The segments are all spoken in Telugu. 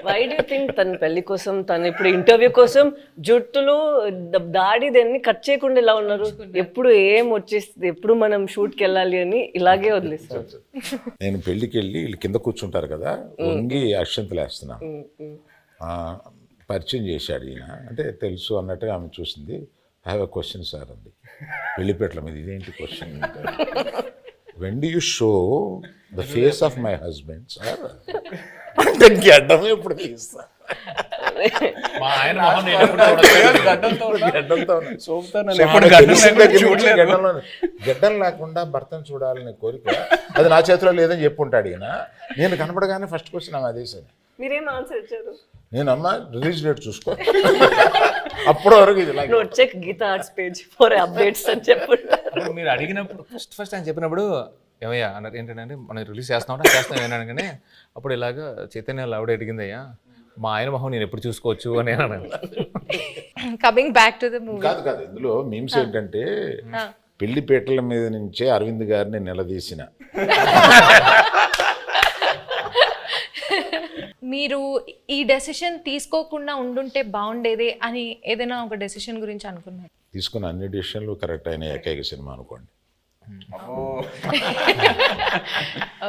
వై డూ థింక్ తన పెళ్లి కోసం తను ఇప్పుడు ఇంటర్వ్యూ కోసం జుట్టులు దాడిదన్ని కట్ చేయకుండా ఇలా ఉన్నారు? ఎప్పుడు ఏం వచ్చేస్తుంది, ఎప్పుడు మనం షూట్కి వెళ్ళాలి అని ఇలాగే వదిలేస్తారు. నేను పెళ్ళికి వెళ్ళి వీళ్ళు కింద కూర్చుంటారు కదా, వంగి అక్షంతలు వేస్తున్నాను. పరిచయం చేశాడు ఈయన, అంటే తెలుసు అన్నట్టుగా ఆమె చూసింది. I have a question sir అంది పెళ్లిపేటల మీద. ఇదేంటి question? When do you show the face of my husband sir అంటే గడ్డం ఎప్పుడు తీస్తా? గడ్డం లేకుండా భర్తను చూడాలనే కోరిక అది నా చేతిలో లేదని చెప్పుంటాడు ఈయన. నేను కనపడగానే ఫస్ట్ క్వశ్చన్ ఆమె అదేసాను. మీరేం ఆన్సర్ ఇచ్చారు? నేను అమ్మ రిలీజ్ డేట్ చూసుకో, అప్పటి వరకు check Geetha Arts page for updates అని చెప్పుంటారు. మీరు అడిగినప్పుడు ఫస్ట్ ఆయన చెప్పినప్పుడు ఏమయ్యా అన్నారు, ఏంటంటే మనం రిలీజ్ చేస్తాం ఏనాను కానీ అప్పుడు ఇలాగా చైతన్య ఆవిడ అడిగిందయ్యా మా ఆయన మొహం నేను ఎప్పుడు చూసుకోవచ్చు అని అన్నాను. Coming back to the movie. కాదు ఇందులో మీమ్స్ ఏంటంటే పెళ్లిపేటల మీద నుంచే అరవింద్ గారిని నిలదీసిన. మీరు ఈ డెసిషన్ తీసుకోకుండా ఉండుంటే బాగుండేది అని ఏదైనా ఒక డెసిషన్ గురించి అనుకున్నారు? తీసుకున్న అన్ని డెసిషన్లు కరెక్ట్ అయిన ఏకైక సినిమా అనుకోండి.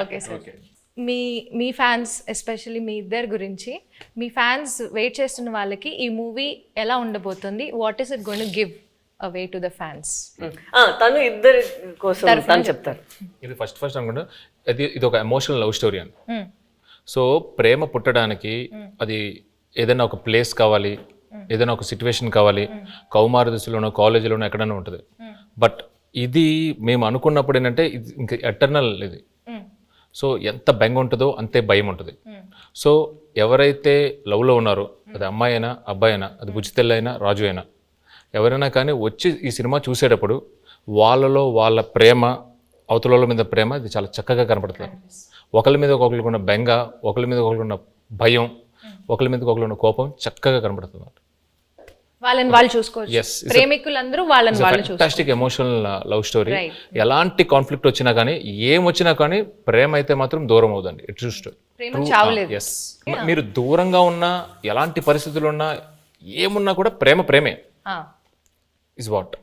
ఓకే సార్, మీ ఫ్యాన్స్ ఎస్పెషల్లీ మీ ఇద్దరు గురించి, మీ ఫ్యాన్స్ వెయిట్ చేస్తున్న వాళ్ళకి ఈ మూవీ ఎలా ఉండబోతుంది? What is it going to give away to the fans? తను ఇద్దరి కోసం తను చెప్తారు. ఇది ఫస్ట్ అనుకుంటా ఇది ఒక ఎమోషనల్ లవ్ స్టోరీ అని. సో ప్రేమ పుట్టడానికి అది ఏదైనా ఒక ప్లేస్ కావాలి, ఏదైనా ఒక సిచ్యువేషన్ కావాలి, కౌమార దశలోనో కాలేజీలోనో ఎక్కడైనా ఉంటుంది. బట్ ఇది మేము అనుకున్నప్పుడు ఏంటంటే ఇది ఇంకా ఎటర్నల్ ఇది. సో ఎంత బెంగ ఉంటుందో అంతే భయం ఉంటుంది. సో ఎవరైతే లవ్లో ఉన్నారో, అది అమ్మాయి అయినా అబ్బాయి అయినా, అది బుజ్జితెల్ల అయినా రాజు అయినా, ఎవరైనా కానీ వచ్చి ఈ సినిమా చూసేటప్పుడు వాళ్ళలో వాళ్ళ ప్రేమ, అవతల మీద ప్రేమ ఇది చాలా చక్కగా కనపడుతుంది. ఒకరి మీద ఒకరికి ఉన్న బెంగ, ఒకరి మీద ఒకరికి ఉన్న భయం, ఒకరి మీద ఒకరికి ఉన్న కోపం చక్కగా కనపడుతుంది. వాళ్ళని వాళ్ళు చూసుకోవచ్చు. ప్రేమికులందరూ వాళ్ళని వాళ్ళు చూసుకోవచ్చు. Fantastic emotional love story. ఎలాంటి కాన్ఫ్లిక్ట్ వచ్చినా కానీ, ఏం వచ్చినా కానీ ప్రేమ అయితే మాత్రం దూరం అవుదండి. It true story. ఎస్, మీరు దూరంగా ఉన్నా, ఎలాంటి పరిస్థితులు ఉన్నా, ఏమున్నా కూడా ప్రేమే ఇస్ వాట్